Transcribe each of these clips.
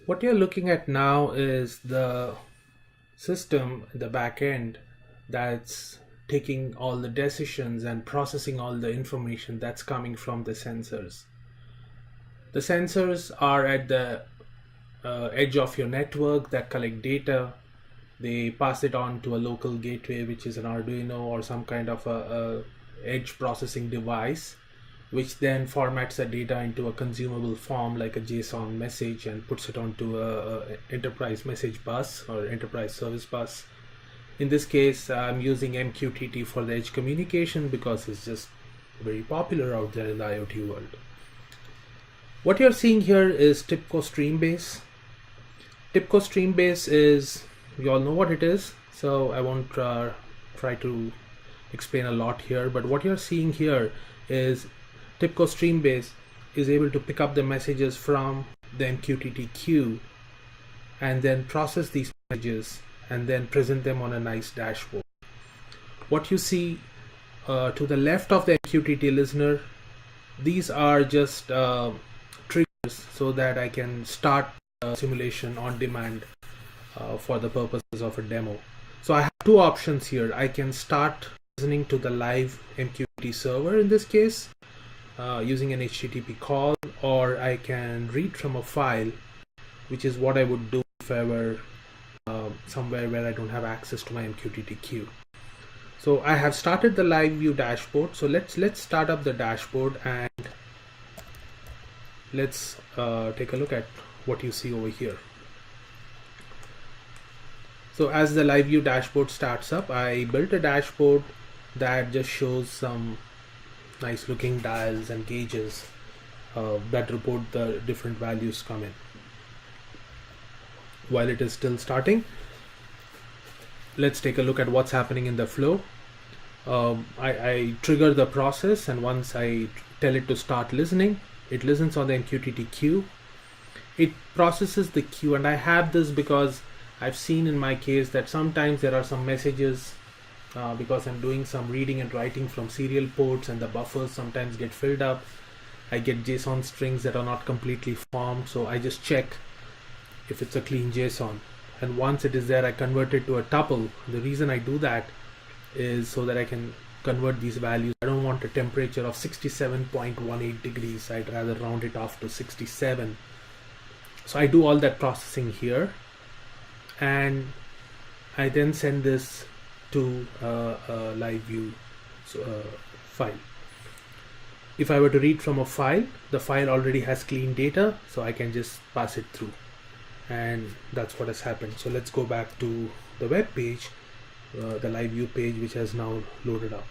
What you're looking at now is the system, the back end, that's taking all the decisions and processing all the information that's coming from the sensors. The sensors are at the edge of your network that collect data. They pass it on to a local gateway, which is an Arduino or some kind of a edge processing device, which then formats the data into a consumable form like a JSON message and puts it onto a enterprise message bus or enterprise service bus. In this case, I'm using MQTT for the edge communication because it's just very popular out there in the IoT world. What you're seeing here is TIBCO StreamBase. TIBCO StreamBase is, you all know what it is, so I won't try to explain a lot here, but what you're seeing here is TIBCO StreamBase is able to pick up the messages from the MQTT queue and then process these messages and then present them on a nice dashboard. What you see to the left of the MQTT listener, these are just triggers so that I can start simulation on demand for the purposes of a demo. So I have two options here. I can start listening to the live MQTT server in this case using an HTTP call, or I can read from a file, which is what I would do if I were somewhere where I don't have access to my MQTT queue. So I have started the LiveView dashboard. So let's start up the dashboard and let's take a look at what you see over here. So as the LiveView dashboard starts up, I built a dashboard that just shows some nice looking dials and gauges that report the different values come in. While it is still starting, let's take a look at what's happening in the flow. I trigger the process, and once I tell it to start listening, it listens on the MQTT queue. It processes the queue, and I have this because I've seen in my case that sometimes there are some messages because I'm doing some reading and writing from serial ports, and the buffers sometimes get filled up. I get JSON strings that are not completely formed, so I just check if it's a clean JSON, and once it is there, I convert it to a tuple. The reason I do that is so that I can convert these values. I don't want a temperature of 67.18 degrees. I'd rather round it off to 67. So I do all that processing here, and I then send this to a LiveView file. If I were to read from a file, the file already has clean data, so I can just pass it through, and that's what has happened. So let's go back to the web page, the LiveView page, which has now loaded up,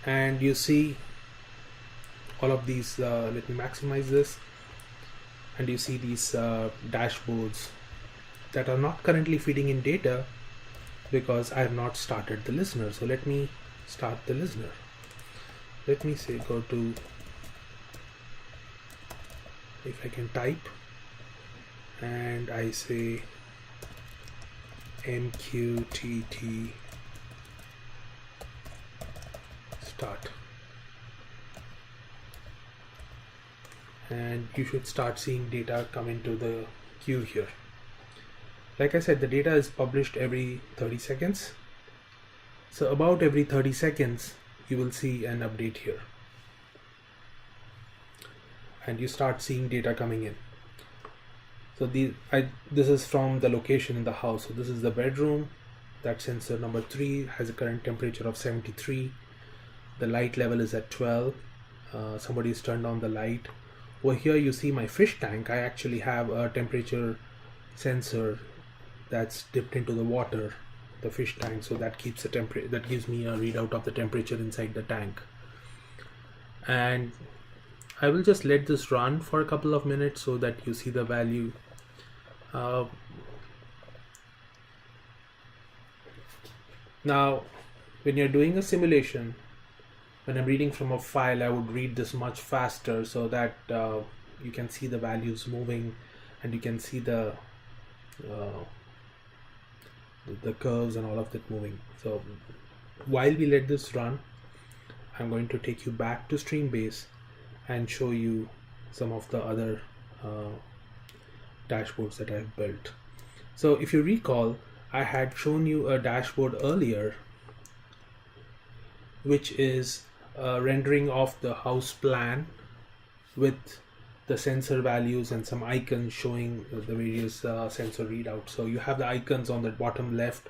and you see all of these. Let me maximize this, and you see these dashboards that are not currently feeding in data because I have not started the listener. So let me start the listener. Let me say go to, if I can type, and I say MQTT start, and you should start seeing data come into the queue here. Like I said, the data is published every 30 seconds. So about every 30 seconds, you will see an update here, and you start seeing data coming in. So this is from the location in the house. So this is the bedroom. That sensor number 3 has a current temperature of 73. The light level is at 12. Somebody's turned on the light. Over here you see my fish tank. I actually have a temperature sensor that's dipped into the water, the fish tank, so that keeps the temperature, that gives me a readout of the temperature inside the tank. And I will just let this run for a couple of minutes so that you see the value. Now when you're doing a simulation, when I'm reading from a file, I would read this much faster so that you can see the values moving, and you can see the curves and all of that moving. So while we let this run, I'm going to take you back to StreamBase and show you some of the other dashboards that I've built. So if you recall, I had shown you a dashboard earlier, which is a rendering of the house plan with the sensor values and some icons showing the various sensor readouts. So you have the icons on the bottom left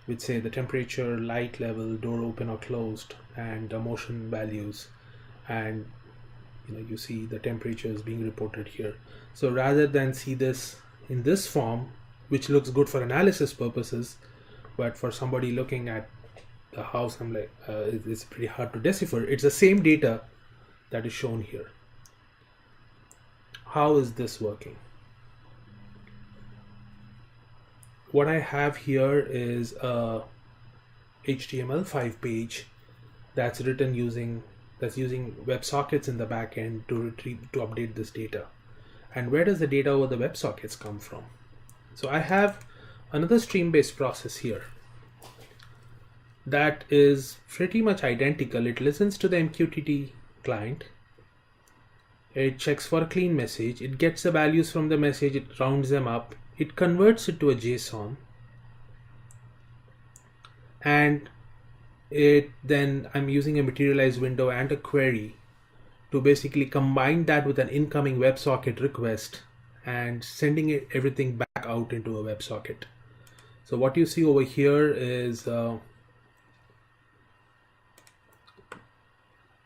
which say the temperature, light level, door open or closed, and motion values, and you see the temperatures being reported here. So rather than see this in this form, which looks good for analysis purposes, but for somebody looking at the house, I'm like, it's pretty hard to decipher. It's the same data that is shown here. How is this working? What I have here is a HTML5 page that's written using WebSockets in the backend to update this data. And where does the data over the WebSockets come from? So I have another StreamBase process here that is pretty much identical. It listens to the MQTT client. It checks for a clean message. It gets the values from the message. It rounds them up. It converts it to a JSON. And then I'm using a materialized window and a query to basically combine that with an incoming WebSocket request and sending everything back out into a WebSocket. So what you see over here is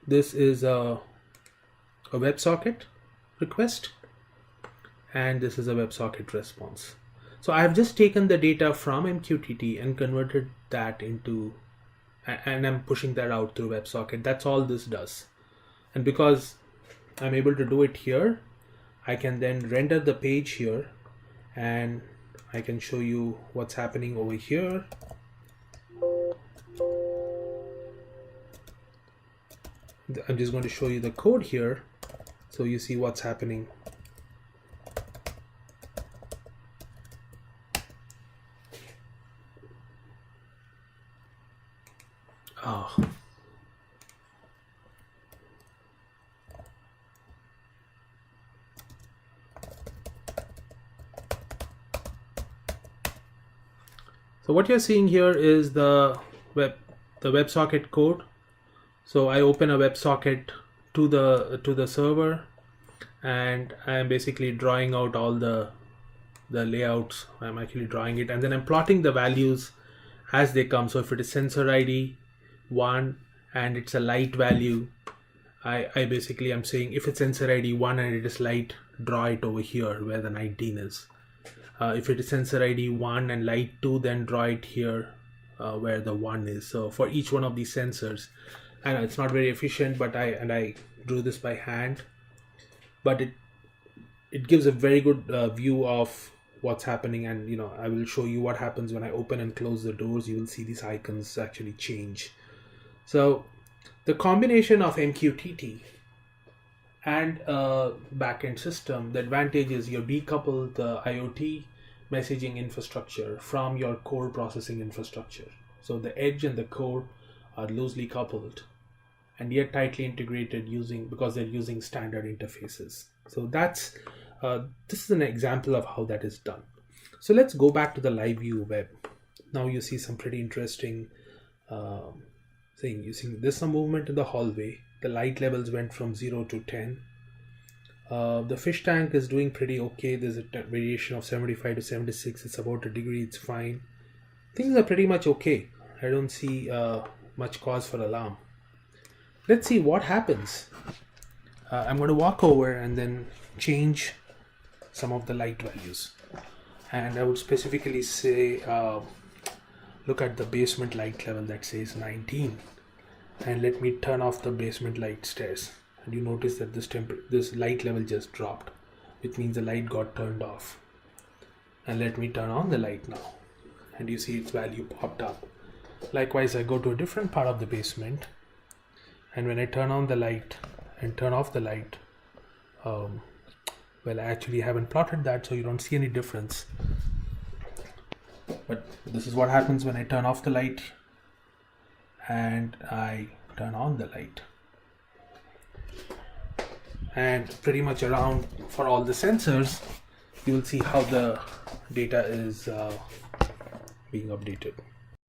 this is a WebSocket request, and this is a WebSocket response. So I have just taken the data from MQTT and converted that into, and I'm pushing that out through WebSocket. That's all this does. And because I'm able to do it here, I can then render the page here, and I can show you what's happening over here. I'm just going to show you the code here so you see what's happening. Oh. So what you're seeing here is the WebSocket code. So I open a WebSocket to the server, and I'm basically drawing out all the layouts. I'm actually drawing it, and then I'm plotting the values as they come. So if it is sensor ID 1 and it's a light value, I'm saying if it's sensor ID 1 and it is light, draw it over here where the 19 is. If it is sensor ID 1 and light 2, then draw it here where the 1 is. So for each one of these sensors, I know it's not very efficient, but I drew this by hand, but it gives a very good view of what's happening. And I will show you what happens when I open and close the doors. You will see these icons actually change. So the combination of MQTT and a backend system, the advantage is you decouple the IoT messaging infrastructure from your core processing infrastructure. So the edge and the core are loosely coupled and yet tightly integrated because they're using standard interfaces. So this is an example of how that is done. So let's go back to the LiveView web. Now you see some pretty interesting thing. You see there's some movement in the hallway. The light levels went from 0 to 10. The fish tank is doing pretty okay. There's a variation of 75 to 76. It's about a degree. It's fine. Things are pretty much okay. I don't see much cause for alarm. Let's see what happens. I'm going to walk over and then change some of the light values. And I would specifically say, look at the basement light level that says 19. And let me turn off the basement light stairs. And you notice that this light level just dropped, which means the light got turned off. And let me turn on the light now. And you see its value popped up. Likewise, I go to a different part of the basement. And when I turn on the light and turn off the light, well, I actually haven't plotted that, so you don't see any difference. But this is what happens when I turn off the light and I turn on the light. And pretty much around for all the sensors, you will see how the data is being updated.